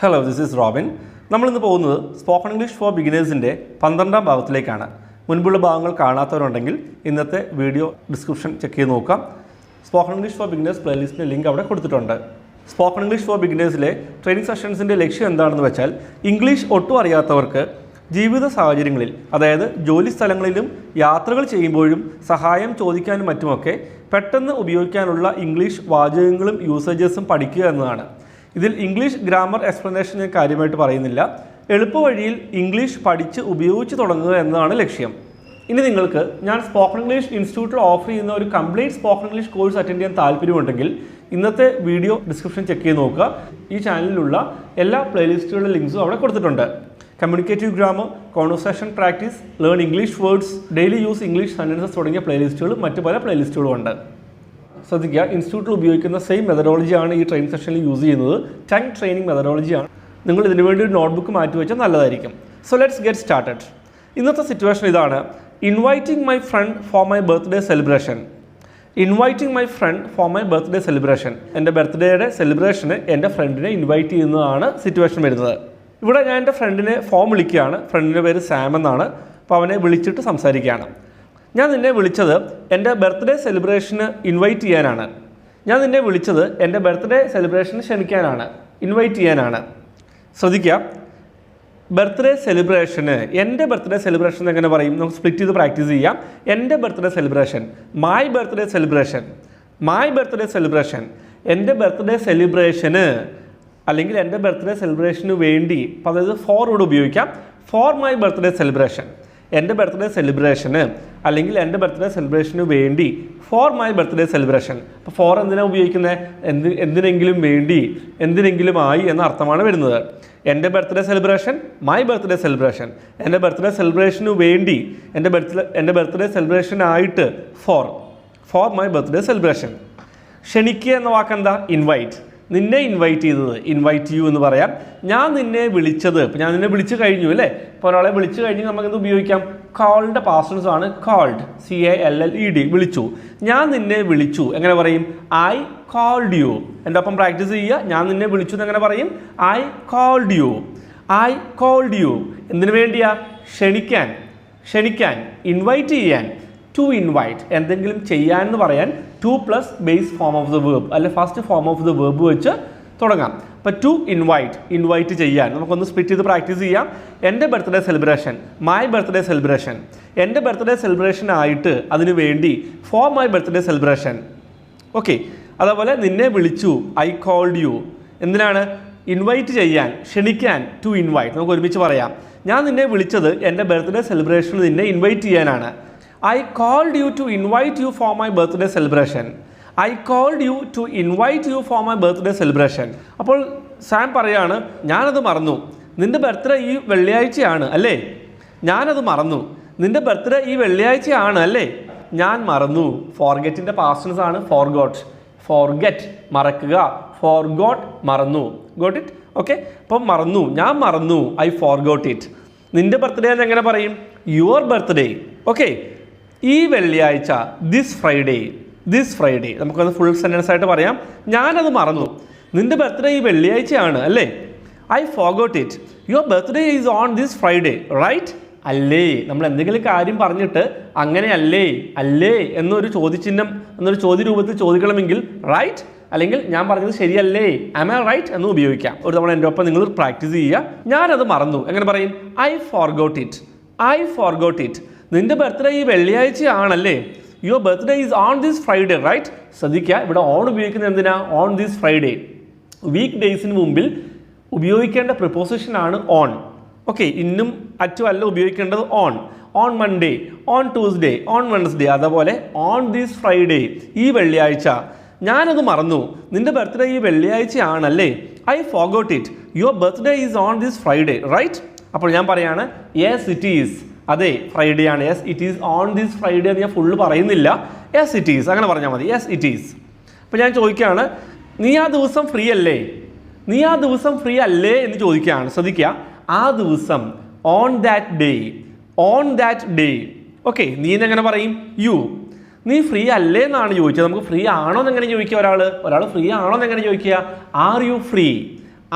Hello, this is Robin. നമ്മളിന്ന് പോകുന്നത് spoken English for ബിഗിനേഴ്സിൻ്റെ 12ാം ഭാഗത്തിലേക്കാണ്. മുൻപുള്ള ഭാഗങ്ങൾ കാണാത്തവരുണ്ടെങ്കിൽ ഇന്നത്തെ വീഡിയോ ഡിസ്ക്രിപ്ഷൻ ചെക്ക് ചെയ്ത് നോക്കാം. സ്പോക്കൺ ഇംഗ്ലീഷ് ഫോർ ബിഗിനേഴ്സ് പ്ലേലിസ്റ്റിൻ്റെ ലിങ്ക് അവിടെ കൊടുത്തിട്ടുണ്ട്. സ്പോക്കൺ ഇംഗ്ലീഷ് ഫോർ ബിഗിനേഴ്സിലെ ട്രെയിനിങ് സെഷൻസിൻ്റെ ലക്ഷ്യം എന്താണെന്ന് വെച്ചാൽ ഇംഗ്ലീഷ് ഒട്ടും അറിയാത്തവർക്ക് ജീവിത സാഹചര്യങ്ങളിൽ, അതായത് ജോലി സ്ഥലങ്ങളിലും യാത്രകൾ ചെയ്യുമ്പോഴും സഹായം ചോദിക്കാനും മറ്റുമൊക്കെ പെട്ടെന്ന് ഉപയോഗിക്കാനുള്ള ഇംഗ്ലീഷ് വാചകങ്ങളും യൂസേജസും പഠിക്കുക എന്നതാണ്. ഇതിൽ ഇംഗ്ലീഷ് ഗ്രാമർ എക്സ്പ്ലനേഷൻ ഞാൻ കാര്യമായിട്ട് പറയുന്നില്ല. എളുപ്പവഴിയിൽ ഇംഗ്ലീഷ് പഠിച്ച് ഉപയോഗിച്ച് തുടങ്ങുക എന്നതാണ് ലക്ഷ്യം. ഇനി നിങ്ങൾക്ക് ഞാൻ സ്പോക്കൺ ഇംഗ്ലീഷ് ഇൻസ്റ്റിറ്റ്യൂട്ടിൽ ഓഫർ ചെയ്യുന്ന ഒരു complete spoken English course attend ചെയ്യാൻ താല്പര്യമുണ്ടെങ്കിൽ ഇന്നത്തെ വീഡിയോ ഡിസ്ക്രിപ്ഷൻ ചെക്ക് ചെയ്ത് നോക്കുക. ഈ ചാനലിലുള്ള എല്ലാ പ്ലേലിസ്റ്റുകളുടെ ലിങ്ക്സും അവിടെ കൊടുത്തിട്ടുണ്ട്. Communicative grammar, conversation practice, learn English words, daily use English sentences തുടങ്ങിയ പ്ലേലിസ്റ്റുകളും മറ്റു പല പ്ലേലിസ്റ്റുകളും ഉണ്ട്. ശ്രദ്ധിക്കുക, ഇൻസ്റ്റിറ്റ്യൂട്ടിൽ ഉപയോഗിക്കുന്ന സെയിം മെത്തഡോളജിയാണ് ഈ ട്രെയിനിങ് സെഷനിൽ യൂസ് ചെയ്യുന്നത്. ടങ് ട്രെയിനിങ് മെത്തഡോളജിയാണ്. നിങ്ങൾ ഇതിനു വേണ്ടി ഒരു നോട്ട്ബുക്ക് മാറ്റി വെച്ചാൽ നല്ലതായിരിക്കും. So let's get started. ഇന്നത്തെ സിറ്റുവേഷൻ ഇതാണ്: inviting my friend for my birthday celebration. Inviting my friend for my birthday celebration. എൻ്റെ ബർത്ത്ഡേയുടെ സെലിബ്രേഷന് എൻ്റെ ഫ്രണ്ടിനെ ഇൻവൈറ്റ് ചെയ്യുന്നതാണ് സിറ്റുവേഷൻ വരുന്നത്. ഇവിടെ ഞാൻ എൻ്റെ ഫ്രണ്ടിനെ ഫോം വിളിക്കുകയാണ്. ഫ്രണ്ടിൻ്റെ പേര് സാം എന്നാണ്. അപ്പോൾ അവനെ വിളിച്ചിട്ട് സംസാരിക്കുകയാണ്. ഞാൻ നിന്നെ വിളിച്ചത് എൻ്റെ ബർത്ത്ഡേ സെലിബ്രേഷന് ഇൻവൈറ്റ് ചെയ്യാനാണ്. ഞാൻ നിന്നെ വിളിച്ചത് എൻ്റെ ബർത്ത്ഡേ സെലിബ്രേഷന് ക്ഷണിക്കാനാണ്, ഇൻവൈറ്റ് ചെയ്യാനാണ്. ശ്രദ്ധിക്കുക, ബർത്ത്ഡേ സെലിബ്രേഷന്, എൻ്റെ ബർത്ത്ഡേ സെലിബ്രേഷൻ എങ്ങനെ പറയും? നമുക്ക് സ്പ്ലിറ്റ് ചെയ്ത് പ്രാക്ടീസ് ചെയ്യാം. എൻ്റെ birthday celebration, my birthday celebration, my birthday celebration. എൻ്റെ ബർത്ത്ഡേ സെലിബ്രേഷന് അല്ലെങ്കിൽ എൻ്റെ ബർത്ത്ഡേ സെലിബ്രേഷന് വേണ്ടി, അപ്പോൾ അതായത് ഫോർ ഇവിടെ ഉപയോഗിക്കാം. ഫോർ മൈ ബർത്ത്ഡേ സെലിബ്രേഷൻ, എൻ്റെ ബർത്ത്ഡേ സെലിബ്രേഷന് അല്ലെങ്കിൽ എൻ്റെ ബർത്ത്ഡേ സെലിബ്രേഷന് വേണ്ടി. For my birthday celebration. അപ്പോൾ ഫോർ എന്തിനാണ് ഉപയോഗിക്കുന്നത്? എന്തിനെങ്കിലും വേണ്ടി, എന്തിനെങ്കിലുമായി എന്ന അർത്ഥമാണ് വരുന്നത്. എൻ്റെ birthday celebration, my birthday celebration. എൻ്റെ ബർത്ത്ഡേ സെലിബ്രേഷന് വേണ്ടി, എൻ്റെ ബർത്ത്ഡേ സെലിബ്രേഷനായിട്ട്, ഫോർ മൈ ബർത്ത്ഡേ സെലിബ്രേഷൻ. ക്ഷണിക്കുക എന്ന വാക്കെന്താ? ഇൻവൈറ്റ്. നിന്നെ ഇൻവൈറ്റ് ചെയ്തത്, ഇൻവൈറ്റ് യു എന്ന് പറയാം. ഞാൻ നിന്നെ വിളിച്ചത്, ഇപ്പോൾ ഞാൻ നിന്നെ വിളിച്ചു കഴിഞ്ഞു അല്ലേ? ഇപ്പോൾ ഒരാളെ വിളിച്ചു കഴിഞ്ഞ് നമുക്കെന്ത് ഉപയോഗിക്കാം? കോൾഡ് പാസ്റ്റൻസ് ആണ് കോൾഡ്, CALLED, വിളിച്ചു. ഞാൻ നിന്നെ വിളിച്ചു എങ്ങനെ പറയും? I called you. എൻ്റെ ഒപ്പം പ്രാക്ടീസ് ചെയ്യുക. ഞാൻ നിന്നെ വിളിച്ചു എന്ന് എങ്ങനെ പറയും? I called you, I called you. എന്തിനു വേണ്ടിയാ? ക്ഷണിക്കാൻ, ക്ഷണിക്കാൻ, ഇൻവൈറ്റ് ചെയ്യാൻ. ടു ഇൻവൈറ്റ്, എന്തെങ്കിലും ചെയ്യാൻ എന്ന് പറയാൻ to plus base form of the verb അല്ലെ first form of the verb വെച്ച് തുടങ്ങാം. അപ്പോൾ ടു ഇൻവൈറ്റ്, ഇൻവൈറ്റ് ചെയ്യാൻ. നമുക്കൊന്ന് സ്പ്ലിറ്റ് ചെയ്ത് പ്രാക്ടീസ് ചെയ്യാം. എൻ്റെ birthday celebration, my birthday celebration. എൻ്റെ ബർത്ത്ഡേ സെലിബ്രേഷൻ ആയിട്ട്, അതിനു വേണ്ടി, for my birthday celebration. Okay. അതേപോലെ നിന്നെ വിളിച്ചു, ഐ കോൾഡ് യു. എന്തിനാണ്? ഇൻവൈറ്റ് ചെയ്യാൻ, ക്ഷണിക്കാൻ. To invite. നമുക്ക് ഒരുമിച്ച് പറയാം. ഞാൻ നിന്നെ വിളിച്ചത് എൻ്റെ ബർത്ത്ഡേ സെലിബ്രേഷന് നിന്നെ ഇൻവൈറ്റ് ചെയ്യാനാണ്. I called you to invite you for my birthday celebration. I called you to invite you for my birthday celebration. അപ്പോൾ സാം പറയാണ്, ഞാനത് മറന്നു. നിൻ്റെ ബർത്ത്ഡേ ഈ വെള്ളിയാഴ്ചയാണ് അല്ലേ? ഞാനത് മറന്നു. നിൻ്റെ ബർത്ത്ഡേ ഈ വെള്ളിയാഴ്ചയാണ് അല്ലേ? ഞാൻ മറന്നു. ഫോർഗെറ്റിൻ്റെ പാസ്റ്റൻസ് ആണ് ഫോർഗോട്ട്. ഫോർഗെറ്റ്, മറക്കുക. ഫോർഗോട്ട്, മറന്നു. Got it? ഓക്കെ. അപ്പം മറന്നു, ഞാൻ മറന്നു. I forgot it. നിൻ്റെ ബർത്ത്ഡേ എന്ന് എങ്ങനെ പറയും? Your birthday. ഓക്കെ. ഈ വെള്ളിയാഴ്ച, ദിസ് ഫ്രൈഡേ, ദിസ് ഫ്രൈഡേ. നമുക്കത് ഫുൾ സെൻറ്റൻസ് ആയിട്ട് പറയാം. ഞാനത് മറന്നു. നിൻ്റെ ബർത്ത്ഡേ ഈ വെള്ളിയാഴ്ചയാണ് അല്ലേ? I forgot it. Your birthday is on this Friday, right? അല്ലേ? നമ്മൾ എന്തെങ്കിലും കാര്യം പറഞ്ഞിട്ട് അങ്ങനെ അല്ലേ, അല്ലേ എന്നൊരു ചോദ്യചിഹ്നം, എന്നൊരു ചോദ്യരൂപത്തിൽ ചോദിക്കണമെങ്കിൽ റൈറ്റ്, അല്ലെങ്കിൽ ഞാൻ പറഞ്ഞത് ശരിയല്ലേ, ആം ഐ റൈറ്റ് എന്ന് ഉപയോഗിക്കാം. ഒരു തവണ എൻ്റെ ഒപ്പം നിങ്ങൾ പ്രാക്ടീസ് ചെയ്യുക. ഞാനത് മറന്നു എങ്ങനെ പറയും? I forgot it, I forgot it. നിൻ്റെ ബർത്ത്ഡേ ഈ വെള്ളിയാഴ്ചയാണല്ലേ? Your birthday is on this Friday, right? ശ്രദ്ധിക്കുക, ഇവിടെ ഓൺ ഉപയോഗിക്കുന്നത് എന്തിനാ? On this Friday. വീക്ക് ഡേയ്സിന് മുമ്പിൽ ഉപയോഗിക്കേണ്ട പ്രിപ്പോസിഷനാണ് ഓൺ. ഓക്കെ. ഇന്നും അറ്റും അല്ല ഉപയോഗിക്കേണ്ടത് on. On Monday, on Tuesday, on Wednesday. അതേപോലെ ഓൺ ദിസ് ഫ്രൈഡേ, ഈ വെള്ളിയാഴ്ച. ഞാനത് മറന്നു. നിൻ്റെ ബർത്ത്ഡേ ഈ വെള്ളിയാഴ്ചയാണല്ലേ? I forgot it. Your birthday is on this Friday, right? അപ്പോൾ ഞാൻ പറയാണ്, യെസ് ഇറ്റ് ഈസ്. അതെ, ഫ്രൈഡേ ആണ്. Yes it is on this Friday എന്ന് ഞാൻ ഫുള്ള് പറയുന്നില്ല. യെസ് ഇറ്റ് ഈസ് അങ്ങനെ പറഞ്ഞാൽ മതി. Yes it is. അപ്പോൾ ഞാൻ ചോദിക്കുകയാണ്, നീ ആ ദിവസം ഫ്രീ അല്ലേ? നീ ആ ദിവസം ഫ്രീ അല്ലേ എന്ന് ചോദിക്കുകയാണ്. ശ്രദ്ധിക്കുക, ആ ദിവസം, on that day, on that day. Okay. നീ എന്നെങ്ങനെ പറയും? യു. നീ ഫ്രീ അല്ലേ എന്നാണ് ചോദിച്ചത്. നമുക്ക് ഫ്രീ ആണോ എന്നെങ്ങനെ ചോദിക്കുക? ഒരാൾ ഫ്രീ ആണോ എന്നെങ്ങനെ ചോദിക്കുക? Are you free?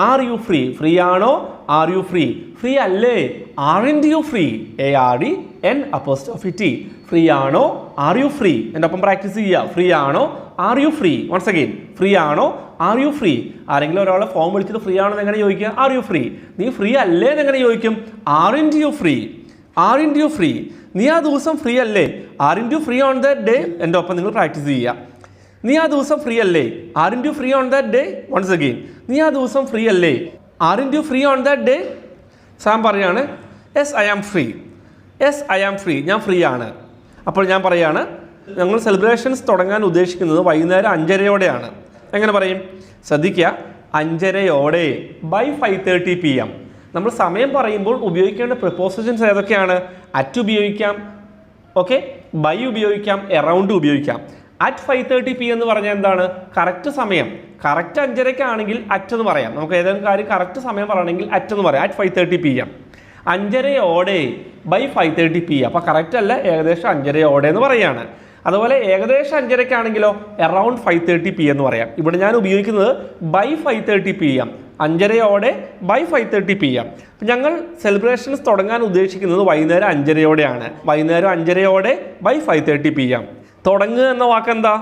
Are you free? Free ആണോ? Are you free? ഫ്രീ അല്ലേ? Aren't you free? ARDN'. Free ആണോ? Are you free? എൻ്റെ ഒപ്പം പ്രാക്ടീസ് ചെയ്യുക. ഫ്രീ ആണോ? Are you free? Once again, free ആണോ? Are you free? ആരെങ്കിലും ഒരാളെ ഫോം വിളിച്ചിട്ട് ഫ്രീ ആണോ എന്ന് എങ്ങനെ ചോദിക്കുക? Are you free? നീ ഫ്രീ അല്ലേ എന്ന് എങ്ങനെ ചോദിക്കും? Aren't you free? Aren't you free? നീ ആ ദിവസം ഫ്രീ അല്ലേ? Aren't you free on that day? എൻ്റെ ഒപ്പം നിങ്ങൾ പ്രാക്ടീസ് ചെയ്യുക. നീ ആ ദിവസം ഫ്രീ അല്ലേ? Aren't you free on that day? Once again, നീ ആ ദിവസം ഫ്രീ അല്ലേ? Aren't you free on that day? Sam പറയാണ് yes I am free. Yes I am free. ഞാൻ ഫ്രീ ആണ്. അപ്പോൾ ഞാൻ പറയാണ് ഞങ്ങൾ സെലിബ്രേഷൻസ് തുടങ്ങാൻ ഉദ്ദേശിക്കുന്നത് വൈകുന്നേരം 5:30 എങ്ങനെ പറയും? ശ്രദ്ധിക്കുക, 5:30 by 5:30 PM. നമ്മൾ സമയം പറയുമ്പോൾ ഉപയോഗിക്കേണ്ട പ്രിപ്പോസിഷൻസ് ഏതൊക്കെയാണ്? അറ്റ് ഉപയോഗിക്കാം, ഓക്കെ, ബൈ ഉപയോഗിക്കാം, എറൗണ്ട് ഉപയോഗിക്കാം. അറ്റ് 5:30 PM എന്ന് പറഞ്ഞാൽ എന്താണ്? കറക്റ്റ് സമയം. കറക്റ്റ് 5:30 ആണെങ്കിൽ അറ്റ് എന്ന് പറയാം. നമുക്ക് ഏതെങ്കിലും കാര്യം കറക്റ്റ് സമയം പറയണമെങ്കിൽ അറ്റ് എന്ന് പറയാം. At 5:30 PM. 5:30 by 5:30 PM. അപ്പോൾ കറക്റ്റ് അല്ല, ഏകദേശം 5:30 എന്ന് പറയുകയാണ്. അതുപോലെ ഏകദേശം 5:30 ആണെങ്കിലോ അറൗണ്ട് 5:30 PM എന്ന് പറയാം. ഇവിടെ ഞാൻ ഉപയോഗിക്കുന്നത് ബൈ 5:30 PM. 5:30 by 5:30 PM. ഞങ്ങൾ സെലിബ്രേഷൻസ് തുടങ്ങാൻ ഉദ്ദേശിക്കുന്നത് വൈകുന്നേരം 5:30 വൈകുന്നേരം 5:30 by 5:30 PM. തുടങ്ങുക എന്ന വാക്കെന്താ?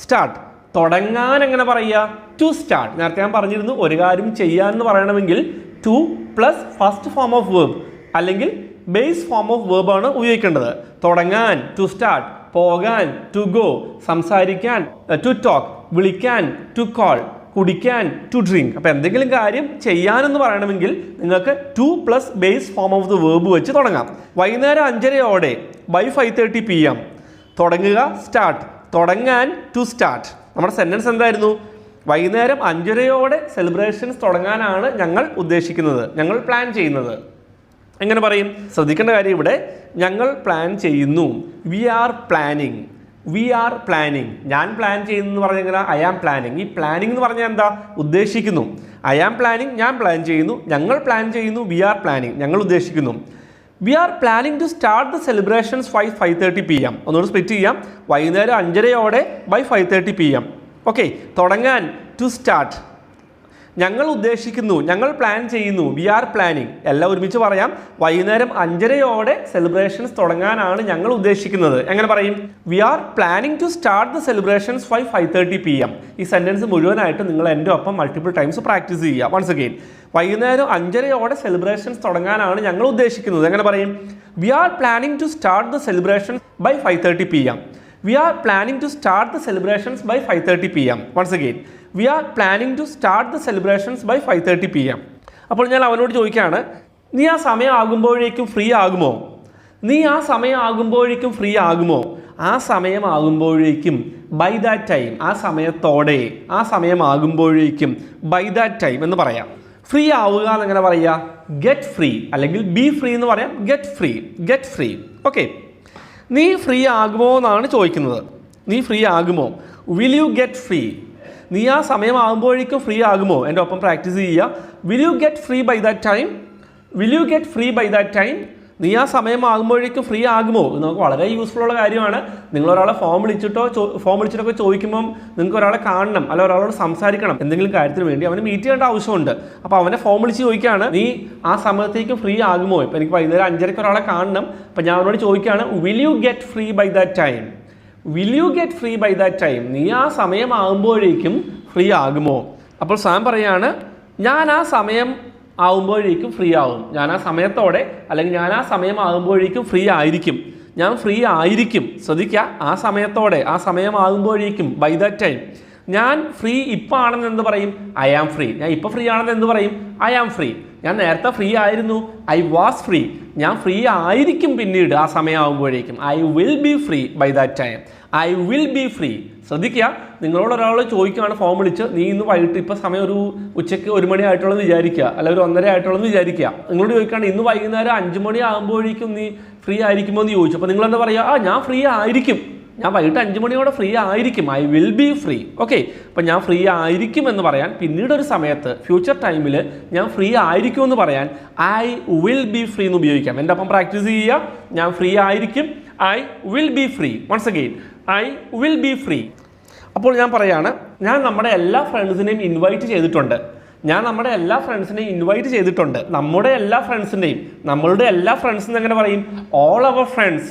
സ്റ്റാർട്ട്. തുടങ്ങാൻ എങ്ങനെ പറയുക? To start. നേരത്തെ ഞാൻ പറഞ്ഞിരുന്നു, ഒരു കാര്യം ചെയ്യാൻ എന്ന് പറയണമെങ്കിൽ to plus first form of verb അല്ലെങ്കിൽ ബേസ് ഫോം ഓഫ് വേർബ് ആണ് ഉപയോഗിക്കേണ്ടത്. തുടങ്ങാൻ ടു സ്റ്റാർട്ട്, പോകാൻ ടു ഗോ, സംസാരിക്കാൻ ടു ടോക്ക്, വിളിക്കാൻ ടു കോൾ, കുടിക്കാൻ ടു ഡ്രിങ്ക്. അപ്പോൾ എന്തെങ്കിലും കാര്യം ചെയ്യാനെന്ന് പറയണമെങ്കിൽ നിങ്ങൾക്ക് to plus base form of the verb വെച്ച് തുടങ്ങാം. വൈകുന്നേരം 5:30 by 5:30 PM. തുടങ്ങുക, സ്റ്റാർട്ട്. തുടങ്ങാൻ ടു സ്റ്റാർട്ട്. നമ്മുടെ സെൻറ്റൻസ് എന്തായിരുന്നു? വൈകുന്നേരം 5:30 സെലിബ്രേഷൻസ് തുടങ്ങാനാണ് ഞങ്ങൾ ഉദ്ദേശിക്കുന്നത്, ഞങ്ങൾ പ്ലാൻ ചെയ്യുന്നത്. എങ്ങനെ പറയും? ശ്രദ്ധിക്കേണ്ട കാര്യം ഇവിടെ ഞങ്ങൾ പ്ലാൻ ചെയ്യുന്നു. We are planning. We are planning. ഞാൻ പ്ലാൻ ചെയ്യുന്നു എന്ന് പറഞ്ഞാൽ എങ്ങനെ? I am planning. ഈ പ്ലാനിങ് എന്ന് പറഞ്ഞാൽ എന്താ? ഉദ്ദേശിക്കുന്നു. ഐ ആം പ്ലാനിങ്, ഞാൻ പ്ലാൻ ചെയ്യുന്നു. ഞങ്ങൾ പ്ലാൻ ചെയ്യുന്നു. വി ആർ പ്ലാനിങ്, ഞങ്ങൾ ഉദ്ദേശിക്കുന്നു. We are planning to start the celebrations 5:30 PM. ഒന്നുകൂടി സ്പ്ലിറ്റ് ചെയ്യാം. വൈകുന്നേരം 5:30 by 5:30 PM. ഓക്കെ, തുടങ്ങാൻ ടു സ്റ്റാർട്ട്. ഞങ്ങൾ ഉദ്ദേശിക്കുന്നു, ഞങ്ങൾ പ്ലാൻ ചെയ്യുന്നു. We are planning. എല്ലാം ഒരുമിച്ച് പറയാം. വൈകുന്നേരം 5:30 സെലിബ്രേഷൻസ് തുടങ്ങാനാണ് ഞങ്ങൾ ഉദ്ദേശിക്കുന്നത്. എങ്ങനെ പറയും? We are planning to start the celebrations 5:30 PM. ഈ സെൻറ്റൻസ് മുഴുവനായിട്ട് നിങ്ങൾ എൻ്റെ ഒപ്പം മൾട്ടിപ്പിൾ ടൈംസ് പ്രാക്ടീസ് ചെയ്യുക. വൺസ് അഗെയിൻ, വൈകുന്നേരം 5:30 സെലിബ്രേഷൻസ് തുടങ്ങാനാണ് ഞങ്ങൾ ഉദ്ദേശിക്കുന്നത്. എങ്ങനെ പറയും? We are planning to start the celebrations by 5:30 PM. We are planning to start the celebrations by 5:30 PM. Once again, we are planning to start the celebrations by 5:30 PM. അപ്പോൾ ഞാൻ അവനോട് ചോദിക്കുകയാണ്, നീ ആ സമയം ആകുമ്പോഴേക്കും ഫ്രീ ആകുമോ? നീ ആ സമയം ആകുമ്പോഴേക്കും ഫ്രീ ആകുമോ? ആ സമയം ആകുമ്പോഴേക്കും ബൈ ദാറ്റ് ടൈം, ആ സമയത്തോടെ, ആ സമയം ആകുമ്പോഴേക്കും ബൈ ദാറ്റ് ടൈം എന്ന് പറയാം. ഫ്രീ ആവുക എന്നെങ്ങനെ പറയുക? ഗെറ്റ് ഫ്രീ അല്ലെങ്കിൽ ബി ഫ്രീ എന്ന് പറയാം. Get free, get free. Okay, നീ ഫ്രീ ആകുമോ എന്നാണ് ചോദിക്കുന്നത്. നീ ഫ്രീ ആകുമോ? Will you get free? നീ ആ സമയം ആകുമ്പോഴേക്കും ഫ്രീ ആകുമോ? എൻ്റെ ഒപ്പം പ്രാക്ടീസ് ചെയ്യുക. Will you get free by that time? Will you get free by that time? നീ ആ സമയം ആകുമ്പോഴേക്കും ഫ്രീ ആകുമോ? ഇത് നമുക്ക് വളരെ യൂസ്ഫുൾ ഉള്ള കാര്യമാണ്. നിങ്ങൾ ഒരാളെ ഫോം വിളിച്ചിട്ടൊക്കെ ചോദിക്കുമ്പം നിങ്ങൾക്ക് ഒരാളെ കാണണം, അല്ല ഒരാളോട് സംസാരിക്കണം, എന്തെങ്കിലും കാര്യത്തിന് വേണ്ടി അവനെ മീറ്റ് ചെയ്യേണ്ട ആവശ്യമുണ്ട്. അപ്പോൾ അവനെ ഫോം വിളിച്ച് ചോദിക്കുകയാണ്, നീ ആ സമയത്തേക്കും ഫ്രീ ആകുമോ? ഇപ്പോൾ എനിക്ക് വൈകുന്നേരം 5:30 ഒരാളെ കാണണം. അപ്പോൾ ഞാൻ അവനോട് ചോദിക്കുകയാണ്, will you get free by that time? Will you get free by that time? നീ ആ സമയം ആകുമ്പോഴേക്കും ഫ്രീ ആകുമോ? അപ്പോൾ സാം പറയാണ്, ഞാൻ ആ സമയം ആകുമ്പോഴേക്കും ഫ്രീ ആവും. ഞാൻ ആ സമയത്തോടെ അല്ലെങ്കിൽ ഞാൻ ആ സമയം ആകുമ്പോഴേക്കും ഫ്രീ ആയിരിക്കും. ഞാൻ ഫ്രീ ആയിരിക്കും. ശ്രദ്ധിക്കുക, ആ സമയത്തോടെ, ആ സമയം ആകുമ്പോഴേക്കും ബൈ ദാറ്റ് ടൈം. ഞാൻ ഫ്രീ ഇപ്പം ആണെന്ന് എന്ത് പറയും? I am free. ഞാൻ ഇപ്പോൾ ഫ്രീ ആണെന്ന് എന്ത് പറയും? I am free. ഞാൻ നേരത്തെ ഫ്രീ ആയിരുന്നു. I was free. ഞാൻ ഫ്രീ ആയിരിക്കും പിന്നീട് ആ സമയമാകുമ്പോഴേക്കും. I will be free by that time. I will be free. ശ്രദ്ധിക്കുക, നിങ്ങളോട് ഒരാൾ ചോദിക്കുകയാണ് ഫോം വിളിച്ച്, നീ ഇന്ന് വൈകിട്ട് ഇപ്പോൾ സമയം ഒരു ഉച്ചയ്ക്ക് 1 മണി ആയിട്ടുള്ളതെന്ന് വിചാരിക്കുക, അല്ലെങ്കിൽ 1:30 ആയിട്ടുള്ളതെന്ന് വിചാരിക്കുക. നിങ്ങളോട് ചോദിക്കുകയാണ്, ഇന്ന് വൈകുന്നേരം 5 മണി ആകുമ്പോഴേക്കും നീ ഫ്രീ ആയിരിക്കുമോ എന്ന് ചോദിച്ചു. അപ്പോൾ നിങ്ങളെന്താ പറയുക? ഞാൻ ഫ്രീ ആയിരിക്കും. ഞാൻ വൈകിട്ട് 5 മണിയോടെ ഫ്രീ ആയിരിക്കും. I will be free. Okay, അപ്പം ഞാൻ ഫ്രീ ആയിരിക്കും എന്ന് പറയാൻ പിന്നീട് ഒരു സമയത്ത് ഫ്യൂച്ചർ ടൈമിൽ ഞാൻ ഫ്രീ ആയിരിക്കും എന്ന് പറയാൻ ഐ വിൽ ബി ഫ്രീ എന്ന് ഉപയോഗിക്കാം. എൻ്റെ അപ്പം പ്രാക്ടീസ് ചെയ്യുക. ഞാൻ ഫ്രീ ആയിരിക്കും. I will be free. Once again, I will be free. അപ്പോൾ ഞാൻ പറയാണ്, ഞാൻ നമ്മുടെ എല്ലാ ഫ്രണ്ട്സിനെയും ഇൻവൈറ്റ് ചെയ്തിട്ടുണ്ട്. ഞാൻ നമ്മുടെ എല്ലാ ഫ്രണ്ട്സിനെയും ഇൻവൈറ്റ് ചെയ്തിട്ടുണ്ട്. നമ്മുടെ എല്ലാ ഫ്രണ്ട്സിൻ്റെയും, നമ്മളുടെ എല്ലാ ഫ്രണ്ട്സ് എങ്ങനെ പറയും? All our friends,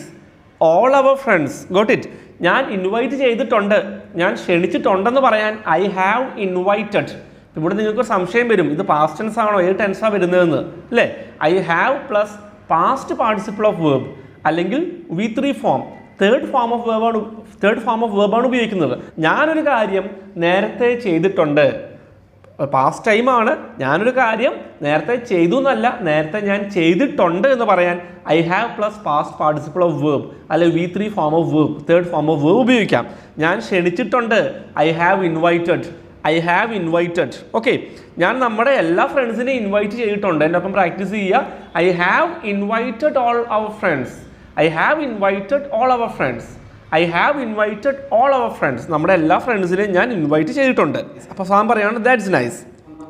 all our friends. Got it? ഞാൻ ഇൻവൈറ്റ് ചെയ്തിട്ടുണ്ട്, ഞാൻ ക്ഷണിച്ചിട്ടുണ്ടെന്ന് പറയാൻ ഐ ഹാവ് ഇൻവൈറ്റഡ്. ഇവിടെ നിങ്ങൾക്ക് സംശയം വരും, ഇത് പാസ്റ്റ് ടെൻസ് ആണോ ഏത് ടെൻസാണ് വരുന്നതെന്ന് അല്ലേ? I have plus past participle of verb അല്ലെങ്കിൽ V3 form, third form of വേർബാണ് ഉപയോഗിക്കുന്നത്. ഞാനൊരു കാര്യം നേരത്തെ ചെയ്തിട്ടുണ്ട്, പാസ്റ്റ് ടൈമാണ്. ഞാനൊരു കാര്യം നേരത്തെ ചെയ്തു എന്നല്ല, നേരത്തെ ഞാൻ ചെയ്തിട്ടുണ്ട് എന്ന് പറയാൻ I have plus past participle of verb അല്ലെങ്കിൽ V3 form of verb, third form of verb ഉപയോഗിക്കാം. ഞാൻ ക്ഷണിച്ചിട്ടുണ്ട്, I have invited, I have invited. Okay, ഞാൻ നമ്മുടെ എല്ലാ ഫ്രണ്ട്സിനെയും ഇൻവൈറ്റ് ചെയ്തിട്ടുണ്ട്. എൻ്റെ ഒപ്പം പ്രാക്ടീസ് ചെയ്യുക. I have invited all our friends, I have invited all our friends, I have invited all our friends. നമ്മുടെ എല്ലാ ഫ്രണ്ട്സിനെയും ഞാൻ ഇൻവൈറ്റ് ചെയ്തിട്ടുണ്ട്. അപ്പോൾ സാം പറയുകയാണ് ദാറ്റ്സ് നൈസ്.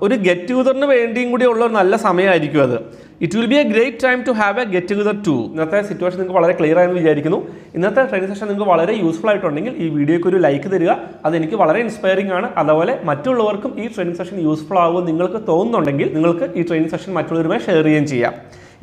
ഒരു ഗെറ്റ് ടുഗദറിന് വേണ്ടിയും കൂടി ഉള്ള ഒരു നല്ല സമയമായിരിക്കും അത്. It will be a great time to have a get together too. ഇന്നത്തെ സിറ്റുവേഷൻ നിങ്ങൾക്ക് വളരെ ക്ലിയർ ആയെന്ന് വിചാരിക്കുന്നു. ഇന്നത്തെ ട്രെയിനിങ് സെഷൻ നിങ്ങൾക്ക് വളരെ യൂസ്ഫുൾ ആയിട്ടുണ്ടെങ്കിൽ ഈ വീഡിയോയ്ക്ക് ഒരു ലൈക്ക് തരിക. അതെനിക്ക് വളരെ ഇൻസ്പയറിംഗ് ആണ്. അതുപോലെ മറ്റുള്ളവർക്കും ഈ ട്രെയിനിങ് സെഷൻ യൂസ്ഫുൾ ആകുമെന്ന് നിങ്ങൾക്ക് തോന്നുന്നുണ്ടെങ്കിൽ നിങ്ങൾക്ക് ഈ ട്രെയിനിങ് സെഷൻ മറ്റുള്ളവരുമായി ഷെയർ ചെയ്യുകയും ചെയ്യാം.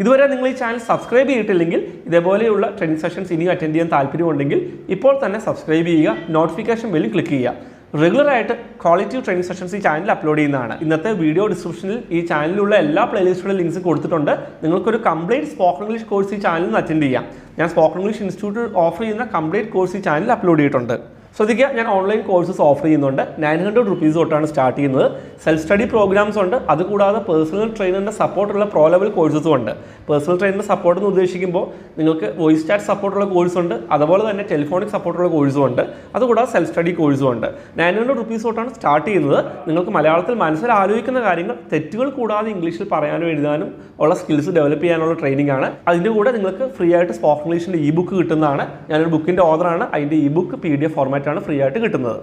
ഇതുവരെ നിങ്ങൾ ഈ ചാനൽ സബ്സ്ക്രൈബ് ചെയ്തിട്ടില്ലെങ്കിൽ ഇതേപോലെയുള്ള ട്രെയിനിങ് സെഷൻസ് ഇനിയും അറ്റൻഡ് ചെയ്യാൻ താല്പര്യമുണ്ടെങ്കിൽ ഇപ്പോൾ തന്നെ സബ്സ്ക്രൈബ് ചെയ്യുക, നോട്ടിഫിക്കേഷൻ ബെല്ലും ക്ലിക്ക് ചെയ്യുക. റെഗുലറായിട്ട് ക്വാളിറ്റി ട്രെയിനിങ് സെഷൻസ് ഈ ചാനൽ അപ്ലോഡ് ചെയ്യുന്നതാണ്. ഇന്നത്തെ വീഡിയോ ഡിസ്ക്രിപ്ഷനിൽ ഈ ചാനലിലുള്ള എല്ലാ പ്ലേലിസ്റ്റുകളുടെ ലിങ്ക്സ് കൊടുത്തിട്ടുണ്ട്. നിങ്ങൾക്കൊരു കംപ്ലീറ്റ് സ്പോക്കൺ ഇംഗ്ലീഷ് കോഴ്സ് ഈ ചാനലിൽ നിന്ന് അറ്റൻഡ് ചെയ്യാം. ഞാൻ സ്പോക്കൺ ഇംഗ്ലീഷ് ഇൻസ്റ്റിറ്റ്യൂട്ടിൽ ഓഫർ ചെയ്യുന്ന കംപ്ലീറ്റ് കോഴ്സ് ഈ ചാനലിൽ അപ്ലോഡ് ചെയ്തിട്ടുണ്ട്. ശ്രദ്ധിക്കുക, ഞാൻ ഓൺലൈൻ കോഴ്സസ് ഓഫർ ചെയ്യുന്നുണ്ട്. 900 rupees തൊട്ടാണ് സ്റ്റാർട്ട് ചെയ്യുന്നത്. സെൽഫ് സ്റ്റഡി പ്രോഗ്രാംസ് ഉണ്ട്. അതുകൂടാതെ പേഴ്സണൽ ട്രെയിനറിൻ്റെ സപ്പോർട്ടുള്ള പ്രോ ലെവൽ കോഴ്സസും ഉണ്ട്. പേഴ്സണൽ ട്രെയിനറിൻ്റെ സപ്പോർട്ട് എന്ന് ഉദ്ദേശിക്കുമ്പോൾ നിങ്ങൾക്ക് വോയിസ് ചാറ്റ് സപ്പോർട്ടുള്ള കോഴ്സ് ഉണ്ട്, അതുപോലെ തന്നെ ടെലിഫോണിക് സപ്പോർട്ടുള്ള കോഴ്സും ഉണ്ട്. അതുകൂടാതെ സെൽഫ് സ്റ്റഡി കോഴ്സും ഉണ്ട്. 900 rupees തൊട്ടാണ് സ്റ്റാർട്ട് ചെയ്യുന്നത്. നിങ്ങൾക്ക് മലയാളത്തിൽ മനസ്സിൽ ആലോചിക്കുന്ന കാര്യങ്ങൾ തെറ്റുകൾ കൂടാതെ ഇംഗ്ലീഷിൽ പറയാനും എഴുതാനും ഉള്ള സ്കിൽസ് ഡെവലപ്പ് ചെയ്യാനുള്ള ട്രെയിനിങ് ആണ്. അതിൻ്റെ കൂടെ നിങ്ങൾക്ക് ഫ്രീ ആയിട്ട് സ്പോക്കൺ ഇംഗ്ലീഷിൻ്റെ ബുക്ക് കിട്ടുന്നതാണ്. ഞാനൊരു ബുക്കിൻ്റെ ഓർഡറാണ്. അതിൻ്റെ ബുക്ക് PDF ഫോർമാറ്റ് ആണ് ഫ്രീ ആയിട്ട് കിട്ടുന്നത്.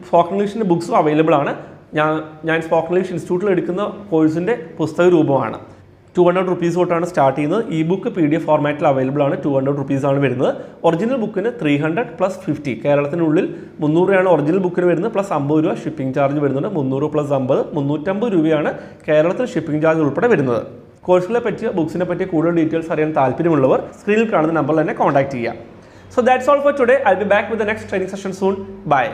സ്പോക്കൺ ഇംഗ്ലീഷിൻ്റെ ബുക്സും അവൈലബിൾ ആണ്. ഞാൻ സ്പോക്കൺ ഇംഗ്ലീഷ് ഇൻസ്റ്റിറ്റ്യൂട്ടിൽ എടുക്കുന്ന കോഴ്സിൻ്റെ പുസ്തക രൂപമാണ്. 200 rupees തൊട്ടാണ് സ്റ്റാർട്ട് ചെയ്യുന്നത്. ബുക്ക് PDF ഫോർമാറ്റിൽ അവൈലബിൾ ആണ്. 200 rupees ആണ് വരുന്നത്. ഒറിജിനൽ ബുക്കിന് 300 + 50. കേരളത്തിനുള്ളിൽ 300 രൂപയാണ് ഒറിജിനൽ ബുക്കിന് വരുന്നത്. പ്ലസ് 50 രൂപ ഷിപ്പിംഗ് ചാർജ് വരുന്നുണ്ട്. 300 + 50 350 രൂപയാണ് കേരളത്തിൽ ഷിപ്പിംഗ് ചാർജ് ഉൾപ്പെടെ വരുന്നത്. കോഴ്സുകളെ പറ്റിയ ബുക്സിനെ പറ്റിയ കൂടുതൽ ഡീറ്റെയിൽസ് അറിയാൻ താല്പര്യമുള്ളവർ സ്ക്രീനിൽ കാണുന്ന നമ്പറിൽ തന്നെ കോൺടാക്ട് ചെയ്യാം. So that's all for today. I'll be back with the next training session soon. Bye.